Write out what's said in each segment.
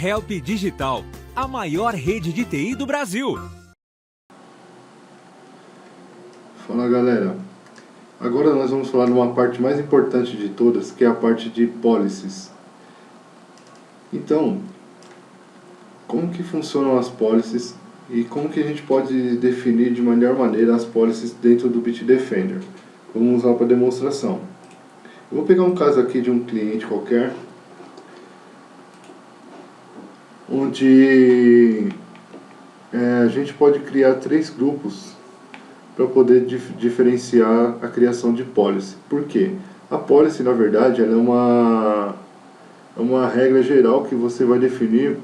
Help Digital, a maior rede de TI do Brasil. Fala galera, agora nós vamos falar de uma parte mais importante de todas, que é a parte de policies. Então, como que funcionam as policies e como que a gente pode definir de melhor maneira as policies dentro do Bitdefender? Vamos lá para a demonstração. Eu vou pegar um caso aqui de um cliente qualquer, onde a gente pode criar 3 grupos para poder diferenciar a criação de policy. Por quê? A policy, na verdade, ela é uma regra geral que você vai definir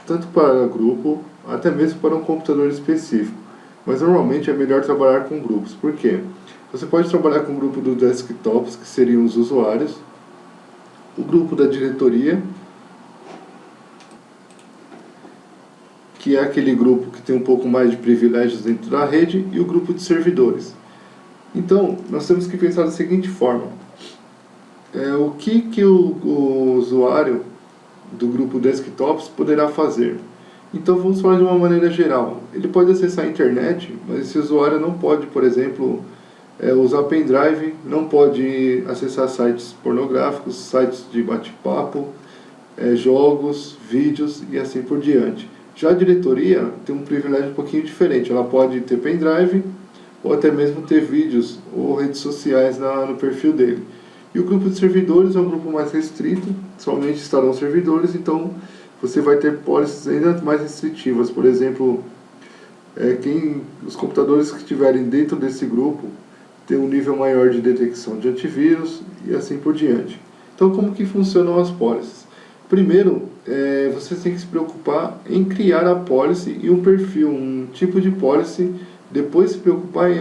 tanto para grupo, até mesmo para um computador específico. Mas normalmente é melhor trabalhar com grupos. Por quê? Você pode trabalhar com o grupo dos desktops, que seriam os usuários, o grupo da diretoria, que é aquele grupo que tem um pouco mais de privilégios dentro da rede, e o grupo de servidores. Então, nós temos que pensar da seguinte forma. O que o usuário do grupo desktops poderá fazer? Então, vamos falar de uma maneira geral. Ele pode acessar a internet, mas esse usuário não pode, por exemplo, usar pendrive, não pode acessar sites pornográficos, sites de bate-papo, jogos, vídeos e assim por diante. Já a diretoria tem um privilégio um pouquinho diferente. Ela pode ter pendrive ou até mesmo ter vídeos ou redes sociais no perfil dele. E o grupo de servidores é um grupo mais restrito, somente estarão servidores, então você vai ter policies ainda mais restritivas. Por exemplo, os computadores que estiverem dentro desse grupo têm um nível maior de detecção de antivírus e assim por diante. Então, como que funcionam as policies? Primeiro, você tem que se preocupar em criar a policy e um perfil, um tipo de policy. Depois se preocupar em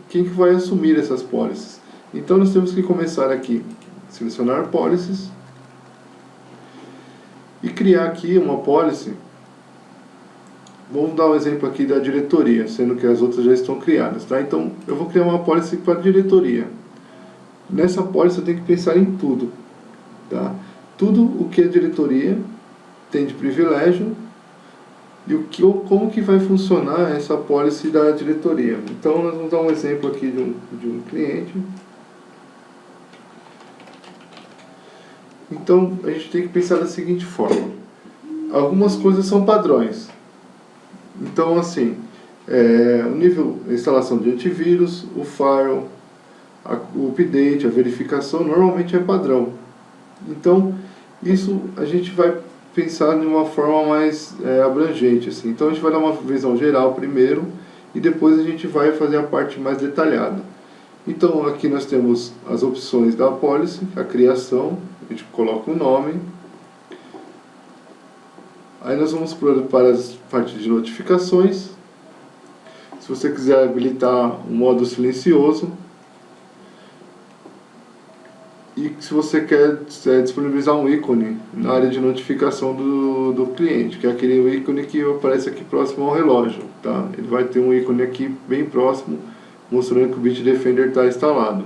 quem que vai assumir essas policies. Então nós temos que começar aqui, selecionar policies e criar aqui uma policy. Vamos dar um exemplo aqui da diretoria, sendo que as outras já estão criadas, tá? Então eu vou criar uma policy para a diretoria. Nessa policy eu tenho que pensar em tudo, tá? Tudo o que a diretoria tem de privilégio e como que vai funcionar essa policy da diretoria. Então nós vamos dar um exemplo aqui de um cliente. Então a gente tem que pensar da seguinte forma. Algumas coisas são padrões. Então assim, o nível de instalação de antivírus, o firewall, o update, a verificação normalmente é padrão. Então isso a gente vai pensar de uma forma mais abrangente, assim. Então a gente vai dar uma visão geral primeiro e depois a gente vai fazer a parte mais detalhada. Então aqui nós temos as opções da policy, a criação, a gente coloca o nome. Aí nós vamos para as partes de notificações. Se você quiser habilitar um modo silencioso, e se você quer disponibilizar um ícone na área de notificação do cliente, que é aquele ícone que aparece aqui próximo ao relógio, tá? Ele vai ter um ícone aqui bem próximo, mostrando que o Bitdefender está instalado.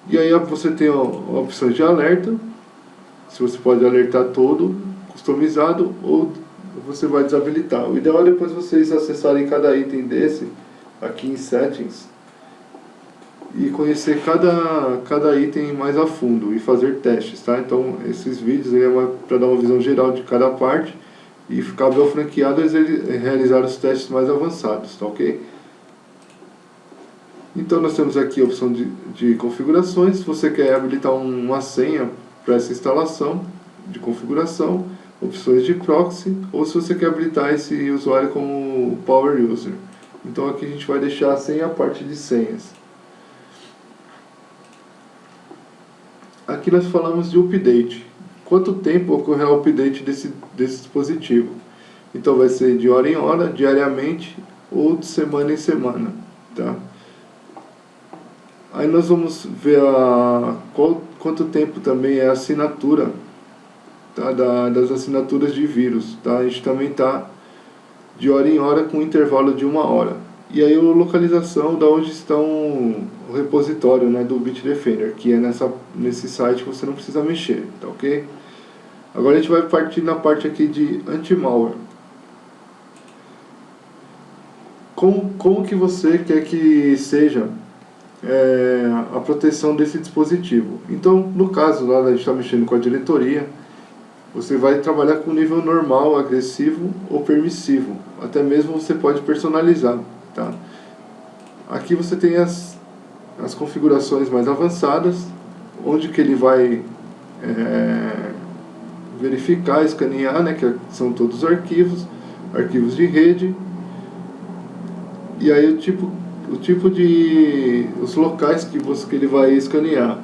E aí você tem opções de alerta, se você pode alertar todo, customizado, ou você vai desabilitar. O ideal é depois vocês acessarem cada item desse, aqui em Settings, e conhecer cada item mais a fundo e fazer testes, tá? Então esses vídeos para dar uma visão geral de cada parte e ficar bem franqueado realizar os testes mais avançados, tá ok? Então nós temos aqui a opção de configurações. Se você quer habilitar uma senha para essa instalação de configuração, opções de proxy, ou se você quer habilitar esse usuário como Power User. Então aqui a gente vai deixar sem a parte de senhas. Aqui nós falamos de update. Quanto tempo ocorrerá o update desse dispositivo? Então vai ser de hora em hora, diariamente ou de semana em semana, tá? Aí nós vamos ver quanto tempo também é a assinatura, tá? Das assinaturas de vírus, tá? A gente também está de hora em hora com um intervalo de 1 hora. E aí a localização da onde estão o repositório, né, do Bitdefender, que é nesse site que você não precisa mexer, tá ok? Agora a gente vai partir na parte aqui de anti-malware. Como que você quer que seja a proteção desse dispositivo? Então, no caso lá, a gente está mexendo com a diretoria, você vai trabalhar com nível normal, agressivo ou permissivo. Até mesmo você pode personalizar, tá? Aqui você tem as configurações mais avançadas, onde que ele vai verificar, escanear, né, que são todos os arquivos de rede, e aí os locais que ele vai escanear.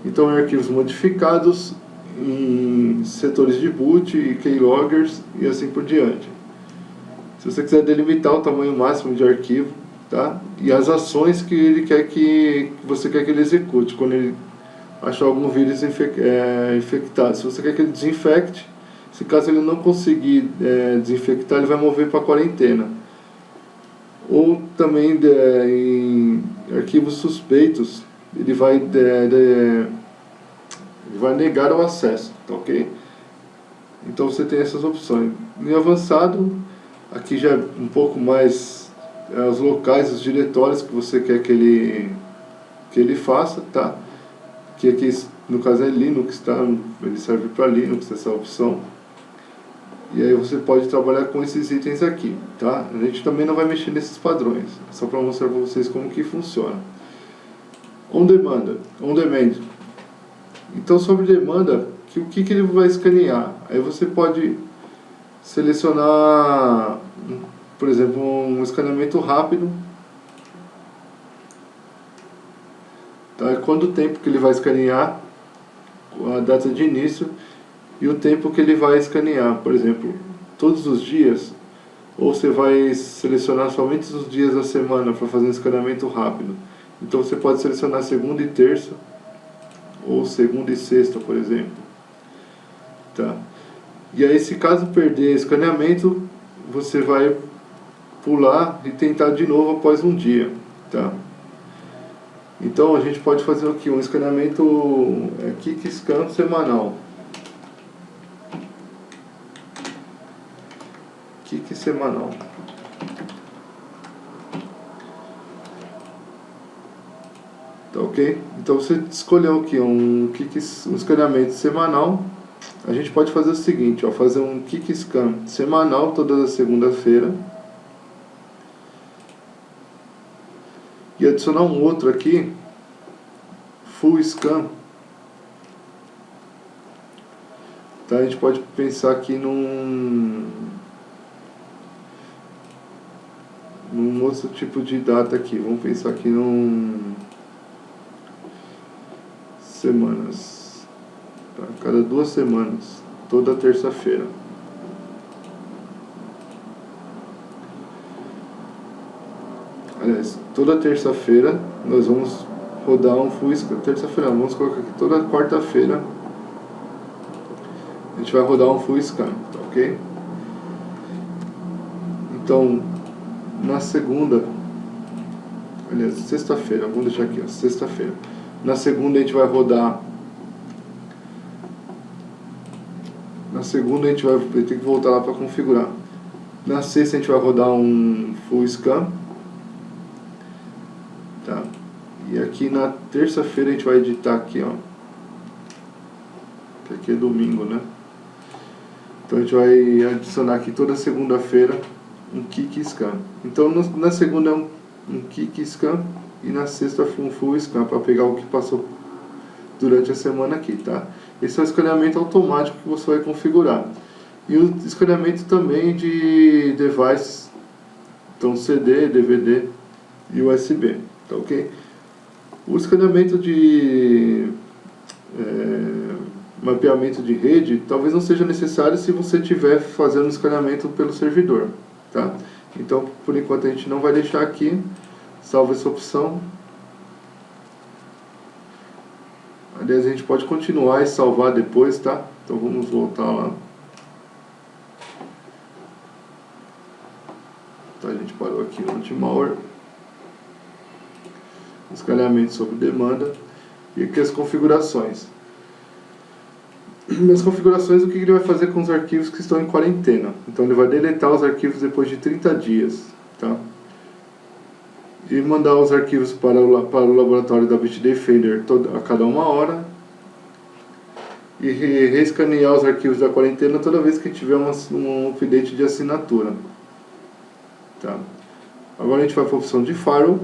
Então, arquivos modificados em setores de boot e keyloggers e assim por diante. Se você quiser delimitar o tamanho máximo de arquivo, tá? E as ações que ele quer que você quer que ele execute quando ele achar algum vírus infectado. Se você quer que ele desinfecte, se caso ele não conseguir desinfectar, ele vai mover para quarentena. Ou também em arquivos suspeitos, ele vai negar o acesso, tá ok? Então você tem essas opções. Em avançado, aqui já é um pouco mais os locais, os diretórios que você quer que ele faça, tá? Que aqui no caso é Linux, tá? Ele serve para Linux, essa opção. E aí você pode trabalhar com esses itens aqui, tá? A gente também não vai mexer nesses padrões, só para mostrar para vocês como que funciona. On demand. Então, sobre demanda, o que ele vai escanear? Aí você pode selecionar, por exemplo, um escaneamento rápido. Tá? Quanto tempo que ele vai escanear, a data de início e o tempo que ele vai escanear. Por exemplo, todos os dias, ou você vai selecionar somente os dias da semana para fazer um escaneamento rápido. Então você pode selecionar segunda e terça, ou segunda e sexta, por exemplo. Tá? E aí, se caso perder escaneamento, você vai pular e tentar de novo após um dia. Tá? Então a gente pode fazer aqui um escaneamento Kickscan semanal. Semanal. Tá ok? Então você escolheu aqui um escaneamento semanal. A gente pode fazer o seguinte, ó, fazer um Kickscan semanal toda segunda-feira e adicionar um outro aqui, Full Scan. Tá? A gente pode pensar aqui num outro tipo de data aqui. Vamos pensar aqui semanas, tá? Cada 2 semanas, toda terça-feira. Aliás, toda terça-feira nós vamos rodar um full scan. Terça-feira, vamos colocar aqui toda quarta-feira a gente vai rodar um full scan, tá ok? Então, na segunda, aliás, sexta-feira, vamos deixar aqui, ó, sexta-feira. Na segunda a gente vai rodar. Na segunda a gente vai ter que voltar lá para configurar. Na sexta a gente vai rodar um full scan. Tá? E aqui na terça-feira a gente vai editar aqui, ó. Que aqui é domingo, né? Então a gente vai adicionar aqui toda segunda-feira um Kickscan. Então na segunda é um Kickscan e na sexta um full scan para pegar o que passou durante a semana aqui, tá? Esse é o escaneamento automático que você vai configurar. E o escaneamento também de devices, então CD, DVD e USB, tá ok? O escaneamento de mapeamento de rede talvez não seja necessário se você estiver fazendo escaneamento pelo servidor, tá? Então, por enquanto a gente não vai deixar aqui, salva essa opção. Aliás, a gente pode continuar e salvar depois, tá? Então vamos voltar lá. Tá, a gente parou aqui no anti-malware, escaneamento sob demanda e aqui as configurações. nas configurações, o que ele vai fazer com os arquivos que estão em quarentena. Então ele vai deletar os arquivos depois de 30 dias, tá? E mandar os arquivos para o laboratório da Bitdefender a cada 1 hora, e reescanear os arquivos da quarentena toda vez que tiver um update de assinatura, tá? Agora a gente vai para a opção de Firewall.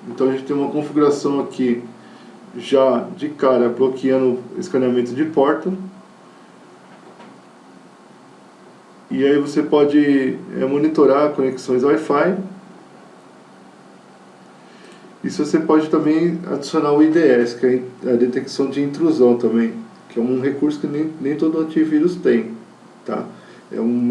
Então a gente tem uma configuração aqui já de cara bloqueando escaneamento de porta. E aí você pode monitorar conexões Wi-Fi. Isso você pode também adicionar o IDS, que é a detecção de intrusão também, que é um recurso que nem todo antivírus tem, tá? É um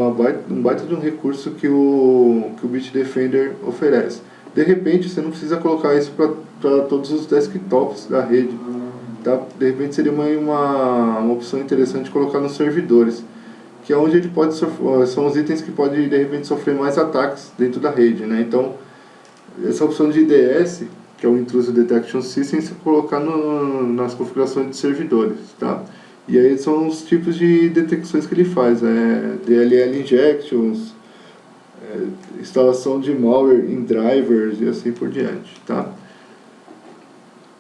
baita de um recurso que o Bitdefender oferece. De repente você não precisa colocar isso para todos os desktops da rede, tá? De repente seria uma opção interessante colocar nos servidores, que é onde ele pode são os itens que podem de repente sofrer mais ataques dentro da rede, né? Então essa opção de IDS, que é o Intrusion Detection System, se colocar nas configurações de servidores, tá? E aí são os tipos de detecções que ele faz, DLL injections, instalação de malware em drivers e assim por diante, tá?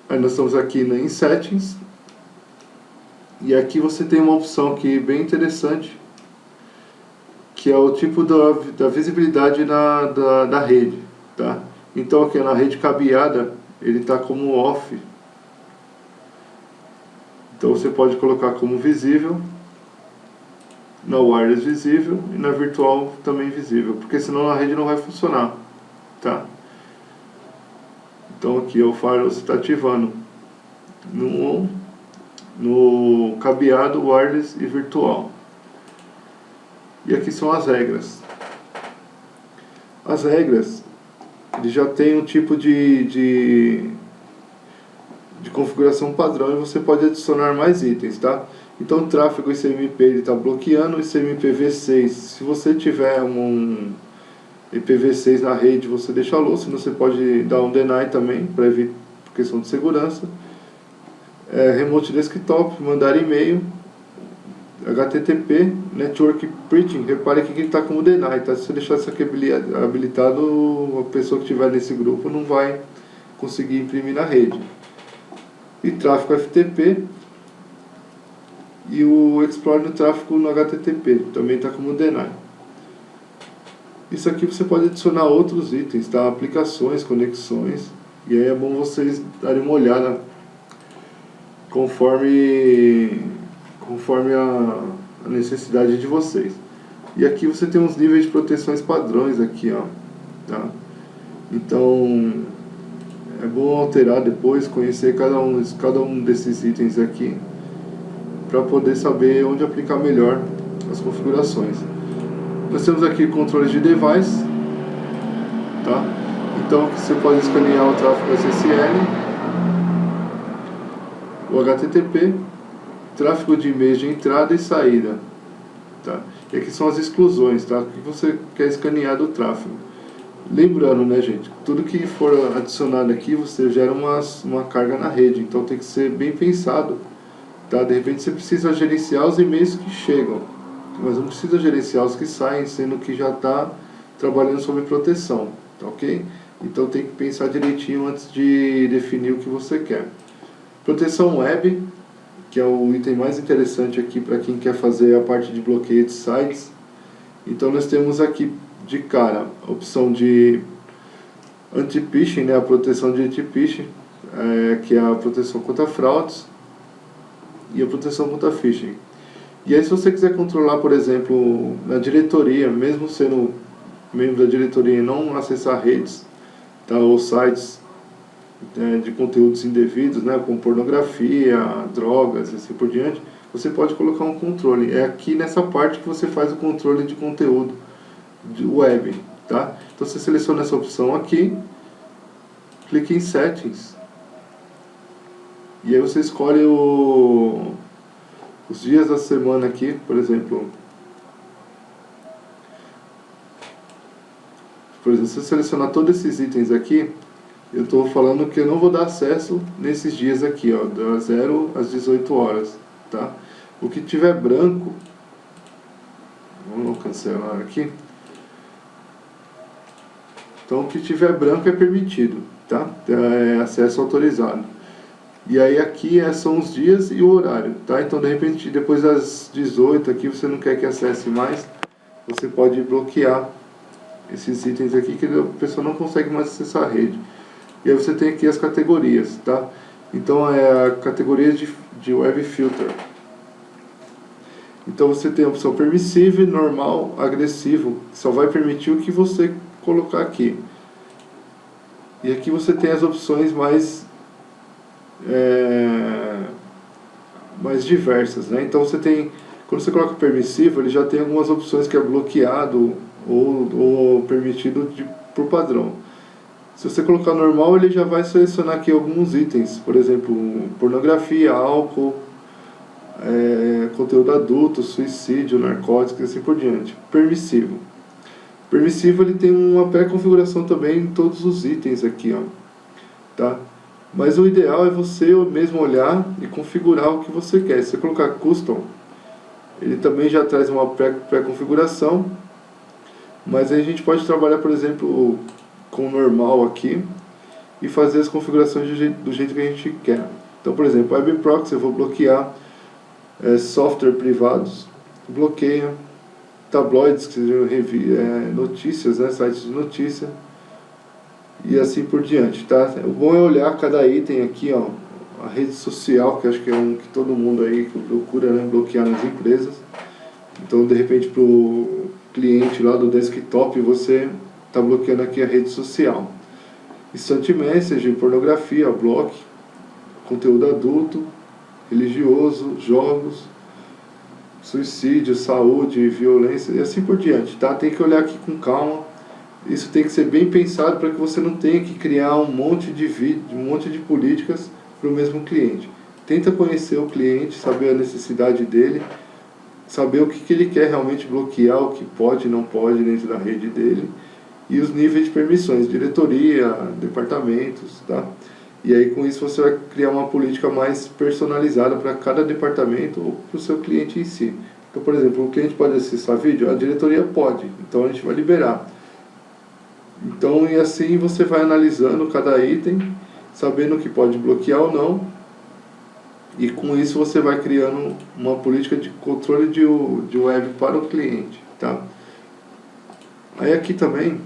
Aí nós estamos aqui em Settings, e aqui você tem uma opção aqui bem interessante, que é o tipo da visibilidade da rede, tá? Então aqui na rede cabeada ele está como off, então você pode colocar como visível, na wireless visível e na virtual também visível, porque senão a rede não vai funcionar, tá? Então aqui o firewall está ativando no cabeado, wireless e virtual. E aqui são as regras. As regras, ele já tem um tipo de configuração padrão, e você pode adicionar mais itens, tá? Então o tráfego ICMP ele está bloqueando o ICMPv6. Se você tiver um IPv6 na rede, você deixa low, senão você pode dar um deny também, para evitar questão de segurança. Remote desktop, mandar e-mail, HTTP, Network Preaching, repare aqui que ele está como deny, tá? Se você deixar isso aqui habilitado, a pessoa que estiver nesse grupo não vai conseguir imprimir na rede. E tráfego FTP, e o Explore no tráfego no HTTP, também está como deny. Isso aqui você pode adicionar outros itens, tá? Aplicações, conexões, e aí é bom vocês darem uma olhada conforme a necessidade de vocês. E aqui você tem uns níveis de proteções padrões aqui, ó, tá? Então é bom alterar depois, conhecer cada um desses itens aqui, para poder saber onde aplicar melhor as configurações. Nós temos aqui controles de device, tá? Então você pode escanear o tráfego SSL, o HTTP, tráfego de e-mails de entrada e saída, tá? E aqui são as exclusões, tá? O que você quer escanear do tráfego. Lembrando, né, gente, tudo que for adicionado aqui, você gera uma carga na rede, então tem que ser bem pensado, tá? De repente você precisa gerenciar os e-mails que chegam, mas não precisa gerenciar os que saem, sendo que já está trabalhando sobre proteção, tá ok? Então tem que pensar direitinho antes de definir o que você quer. Proteção web, que é o item mais interessante aqui para quem quer fazer a parte de bloqueio de sites. Então nós temos aqui de cara a opção de anti-phishing, né, a proteção de anti-phishing, que é a proteção contra fraudes, e a proteção contra phishing. E aí se você quiser controlar, por exemplo, na diretoria, mesmo sendo membro da diretoria e não acessar redes, tá, ou sites de conteúdos indevidos, né, como pornografia, drogas e assim por diante, você pode colocar um controle. É aqui nessa parte que você faz o controle de conteúdo de web, tá? Então você seleciona essa opção aqui, clique em Settings, e aí você escolhe os dias da semana aqui, por exemplo, se você selecionar todos esses itens aqui, eu estou falando que eu não vou dar acesso nesses dias aqui, ó, das 0 às 18 horas, tá? O que tiver branco, vamos cancelar aqui. Então, o que tiver branco é permitido, tá? É acesso autorizado. E aí aqui são os dias e o horário, tá? Então, de repente, depois das 18 aqui, você não quer que acesse mais, você pode bloquear esses itens aqui que a pessoa não consegue mais acessar a rede. E aí você tem aqui as categorias, tá? Então, é a categoria de Web Filter. Então, você tem a opção permissive, normal, agressivo, que só vai permitir o que você colocar aqui. E aqui você tem as opções mais diversas, né? Então você tem, quando você coloca permissivo, ele já tem algumas opções que é bloqueado ou permitido por padrão. Se você colocar normal, ele já vai selecionar aqui alguns itens, por exemplo, pornografia, álcool, conteúdo adulto, suicídio, narcóticos e assim por diante. Permissivo. Permissivo, ele tem uma pré-configuração também em todos os itens aqui, ó, tá? Mas o ideal é você mesmo olhar e configurar o que você quer. Se você colocar Custom, ele também já traz uma pré-configuração, mas aí a gente pode trabalhar, por exemplo, com normal aqui e fazer as configurações do jeito que a gente quer. Então, por exemplo, Web Proxy eu vou bloquear software privados, bloqueia tabloides, que sejam notícias, né, sites de notícia, e assim por diante, tá? O bom é olhar cada item aqui, ó, a rede social, que acho que é um que todo mundo aí procura, né, bloquear nas empresas. Então, de repente, para o cliente lá do desktop, você está bloqueando aqui a rede social. Instant Message, pornografia, block, conteúdo adulto, religioso, jogos, suicídio, saúde, violência e assim por diante, tá? Tem que olhar aqui com calma. Isso tem que ser bem pensado para que você não tenha que criar um monte de políticas para o mesmo cliente. Tenta conhecer o cliente, saber a necessidade dele, saber o que ele quer realmente bloquear, o que pode e não pode dentro da rede dele, e os níveis de permissões, diretoria, departamentos, tá? E aí com isso você vai criar uma política mais personalizada para cada departamento ou para o seu cliente em si. Então, por exemplo, o cliente pode acessar vídeo, a diretoria pode, então a gente vai liberar. Então, e assim você vai analisando cada item, sabendo o que pode bloquear ou não, e com isso você vai criando uma política de controle de web para o cliente, tá? Aí aqui também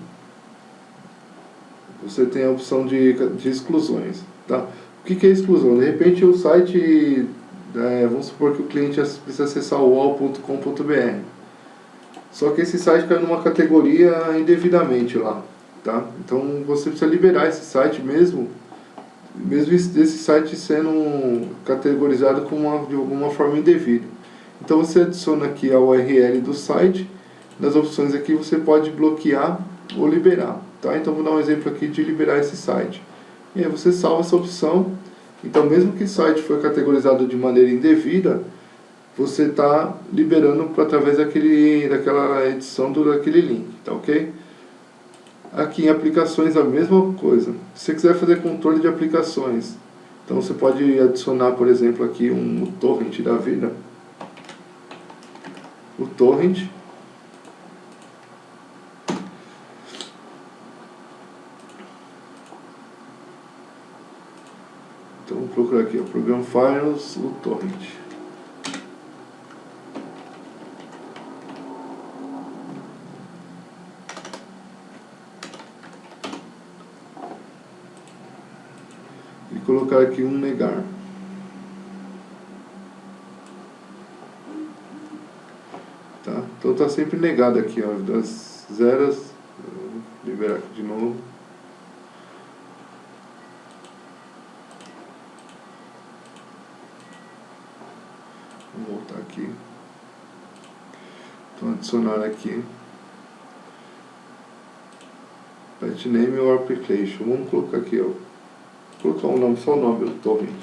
você tem a opção de exclusões, tá? O que é exclusão? De repente o site, vamos supor que o cliente precisa acessar o wall.com.br, só que esse site caiu numa categoria indevidamente lá, tá? Então você precisa liberar esse site mesmo esse site sendo categorizado de alguma forma indevida. Então você adiciona aqui a URL do site, nas opções aqui você pode bloquear ou liberar, tá? Então vou dar um exemplo aqui de liberar esse site. E aí você salva essa opção. Então mesmo que o site foi categorizado de maneira indevida, você está liberando através daquela edição daquele link, tá ok? Aqui em aplicações a mesma coisa. Se você quiser fazer controle de aplicações, então você pode adicionar, por exemplo, aqui um torrent da vida. O torrent. Então vou procurar aqui, o Program Files, o torrent. E colocar aqui um negar. Tá? Então está sempre negado aqui, ó, das zeras. Vou liberar aqui de novo. Vou voltar aqui. Então adicionar aqui. Pet name or application. Vamos colocar aqui, ó. Vou colocar um nome, só o nome do torrent.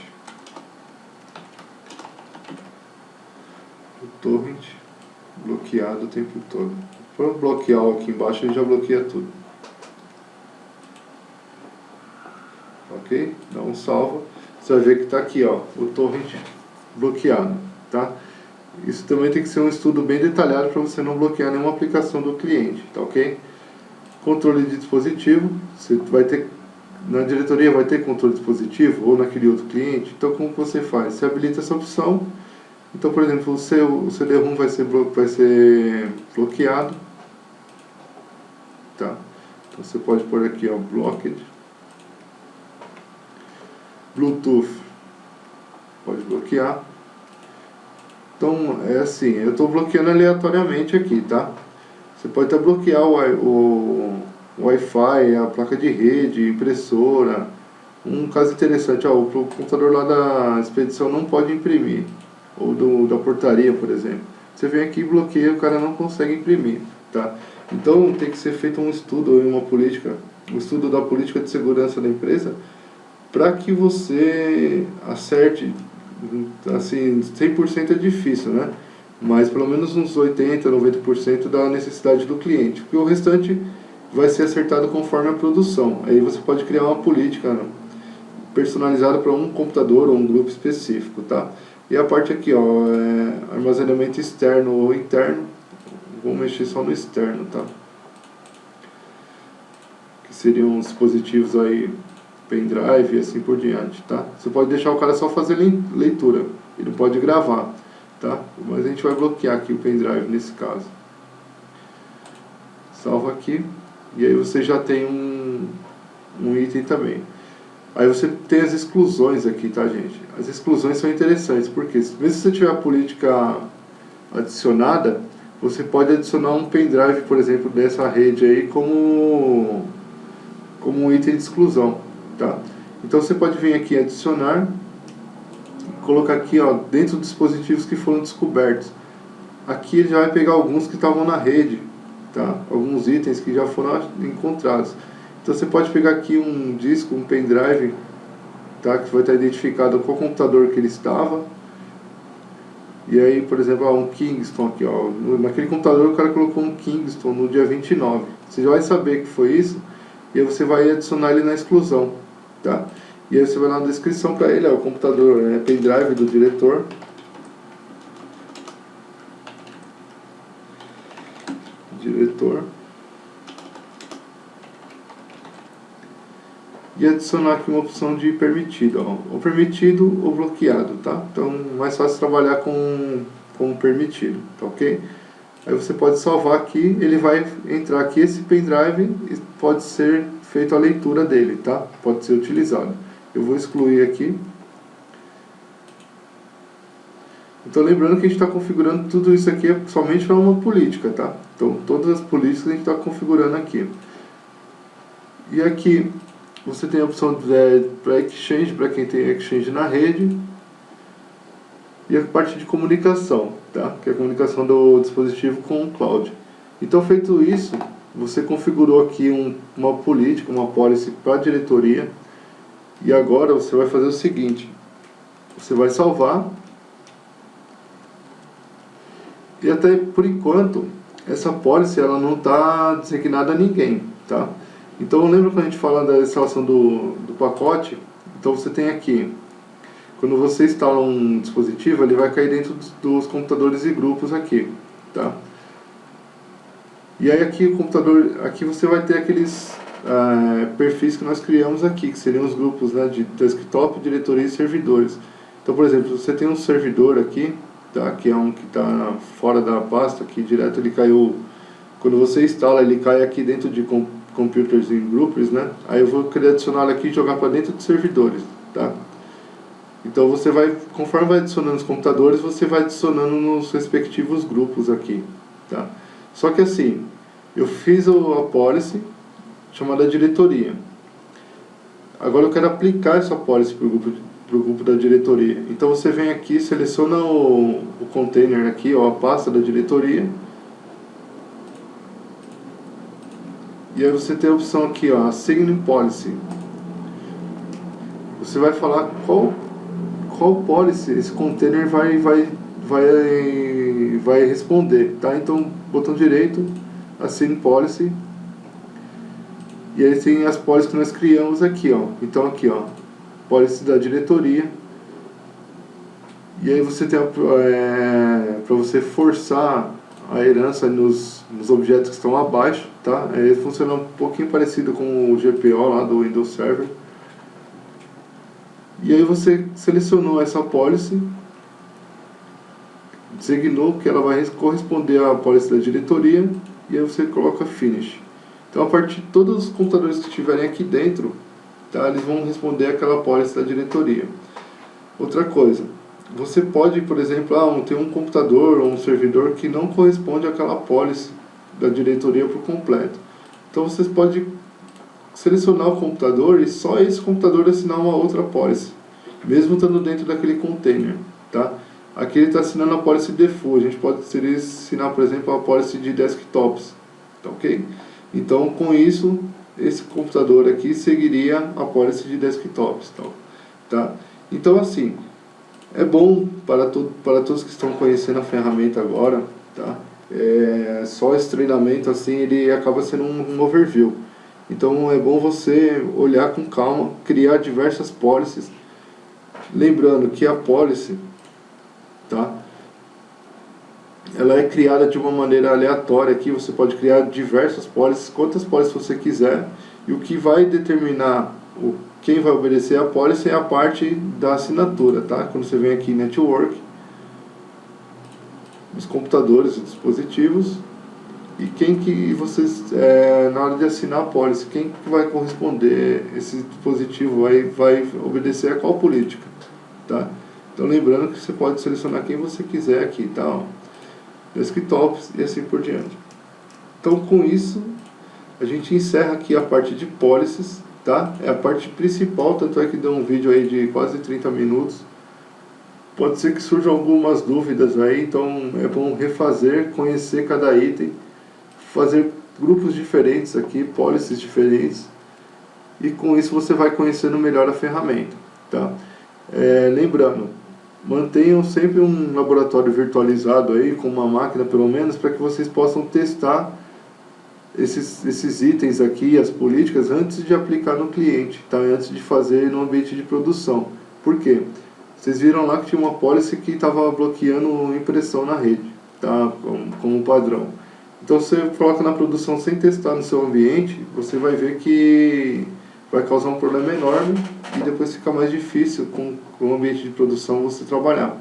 O torrent bloqueado o tempo todo. Para bloquear aqui embaixo, ele já bloqueia tudo. Então salva, você vai ver que está aqui, ó, o torrent bloqueado, tá? Isso também tem que ser um estudo bem detalhado para você não bloquear nenhuma aplicação do cliente, tá ok? Controle de dispositivo, você vai ter, na diretoria vai ter controle de dispositivo ou naquele outro cliente, então como você faz? Você habilita essa opção, então por exemplo, o CD-ROM vai ser bloqueado, tá? Então você pode pôr aqui, ó, blocked, Bluetooth, pode bloquear. Então, é assim, eu estou bloqueando aleatoriamente aqui, tá? Você pode até bloquear o Wi-Fi, a placa de rede, impressora. Um caso interessante, ó, o computador lá da expedição não pode imprimir, ou da portaria, por exemplo. Você vem aqui e bloqueia, o cara não consegue imprimir, tá? Então, tem que ser feito um estudo, um estudo da política de segurança da empresa, para que você acerte. Assim, 100% é difícil, né? Mas pelo menos uns 80, 90% da necessidade do cliente, porque o restante vai ser acertado conforme a produção. Aí você pode criar uma política, né, personalizada para um computador ou um grupo específico, tá? E a parte aqui, ó, é armazenamento externo ou interno. Vou mexer só no externo, tá? Que seriam os dispositivos aí, pendrive e assim por diante, tá? Você pode deixar o cara só fazer leitura, ele pode gravar, tá? Mas a gente vai bloquear aqui o pendrive nesse caso. Salva aqui, e aí você já tem um item também. Aí você tem as exclusões aqui, tá, gente? As exclusões são interessantes, porque mesmo se você tiver a política adicionada, você pode adicionar um pendrive, por exemplo, dessa rede aí como um item de exclusão. Tá? Então você pode vir aqui adicionar, colocar aqui, ó, dentro dos dispositivos que foram descobertos. Aqui ele já vai pegar alguns que estavam na rede, tá? Alguns itens que já foram encontrados. Então você pode pegar aqui um disco, um pendrive, tá? Que vai estar identificado qual computador que ele estava. E aí, por exemplo, ó, um Kingston aqui, ó, naquele computador o cara colocou um Kingston no dia 29. Você já vai saber que foi isso, e aí você vai adicionar ele na exclusão. Tá? E aí você vai lá na descrição para ele, ó, o computador, né, pendrive do diretor. E adicionar aqui uma opção de permitido, ó, ou permitido ou bloqueado, tá? Então, mais fácil trabalhar com permitido, tá ok? Aí você pode salvar aqui, ele vai entrar aqui, esse pendrive, e pode ser feita a leitura dele, tá? Pode ser utilizado. Eu vou excluir aqui. Então lembrando que a gente está configurando tudo isso aqui somente para uma política, tá? Então todas as políticas a gente está configurando aqui. E aqui você tem a opção para Exchange, para quem tem Exchange na rede. E a parte de comunicação, tá? Que é a comunicação do dispositivo com o cloud. Então feito isso, você configurou aqui uma política, uma policy para a diretoria. E agora você vai fazer o seguinte, você vai salvar. E até por enquanto, essa policy ela não está designada a ninguém, tá? Então lembra quando a gente fala da instalação do pacote? Então você tem aqui, quando você instala um dispositivo, ele vai cair dentro dos computadores e grupos aqui, tá? E aí aqui o computador, aqui você vai ter aqueles perfis que nós criamos aqui, que seriam os grupos, né, de desktop, diretoria e servidores. Então, por exemplo, você tem um servidor aqui, tá, que é um que está fora da pasta, que direto ele caiu, quando você instala ele cai aqui dentro de computers e groupers, né? Aí eu vou querer adicionar aqui e jogar para dentro de servidores, tá? Então você vai, conforme vai adicionando os computadores, você vai adicionando nos respectivos grupos aqui, tá? Só que assim, eu fiz a policy chamada diretoria. Agora eu quero aplicar essa policy para o grupo da diretoria. Então você vem aqui, seleciona o container aqui, ó, a pasta da diretoria. E aí você tem a opção aqui, ó, Assign Policy. Você vai falar qual policy esse container vai responder, tá? Então, botão direito, Assign Policy. E aí tem as policies que nós criamos aqui, ó. Então aqui, ó, policy da diretoria. E aí você tem para você forçar a herança nos objetos que estão abaixo, tá? Funciona um pouquinho parecido com o GPO lá do Windows Server. E aí você selecionou essa policy, designou que ela vai corresponder à policy da diretoria, e aí você coloca Finish. Então, a partir de todos os computadores que estiverem aqui dentro, tá, eles vão responder àquela policy da diretoria. Outra coisa, você pode, por exemplo, ter um computador ou um servidor que não corresponde àquela policy da diretoria por completo. Então, vocês podem selecionar o computador e só esse computador assinar uma outra policy, mesmo estando dentro daquele container, tá? Aqui ele está assinando a policy default, a gente pode assinar, por exemplo, a policy de desktops, tá ok? Então, com isso, esse computador aqui seguiria a policy de desktops, tá? Então, assim, é bom para todos que estão conhecendo a ferramenta agora, tá? Só esse treinamento, assim, ele acaba sendo um overview. Então, é bom você olhar com calma, criar diversas policies, lembrando que a policy, tá, ela é criada de uma maneira aleatória aqui. Você pode criar diversas policies, quantas policies você quiser, e o que vai determinar quem vai obedecer a policy é a parte da assinatura, tá? Quando você vem aqui em Network, os computadores, os dispositivos, e quem que vocês, na hora de assinar a policy, quem que vai corresponder, esse dispositivo vai obedecer a qual política, tá? Então, lembrando que você pode selecionar quem você quiser aqui, tá? Desktops e assim por diante. Então, com isso, a gente encerra aqui a parte de policies, tá? É a parte principal, tanto é que deu um vídeo aí de quase 30 minutos. Pode ser que surjam algumas dúvidas aí, então é bom refazer, conhecer cada item, fazer grupos diferentes aqui, policies diferentes, e com isso você vai conhecendo melhor a ferramenta, tá? Lembrando, mantenham sempre um laboratório virtualizado aí, com uma máquina pelo menos, para que vocês possam testar esses itens aqui, as políticas, antes de aplicar no cliente, tá? Antes de fazer no ambiente de produção. Por quê? Vocês viram lá que tinha uma policy que estava bloqueando impressão na rede, tá? Como padrão. Então, você coloca na produção sem testar no seu ambiente, você vai ver que vai causar um problema enorme e depois fica mais difícil com o ambiente de produção você trabalhar.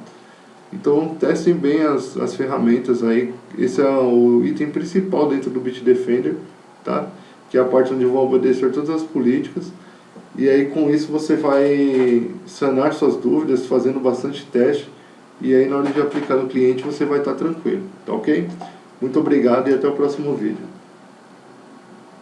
Então, testem bem as ferramentas aí. Esse é o item principal dentro do Bitdefender, tá? Que é a parte onde vão obedecer todas as políticas. E aí, com isso, você vai sanar suas dúvidas, fazendo bastante teste. E aí, na hora de aplicar no cliente, você vai estar tranquilo, tá ok? Muito obrigado e até o próximo vídeo.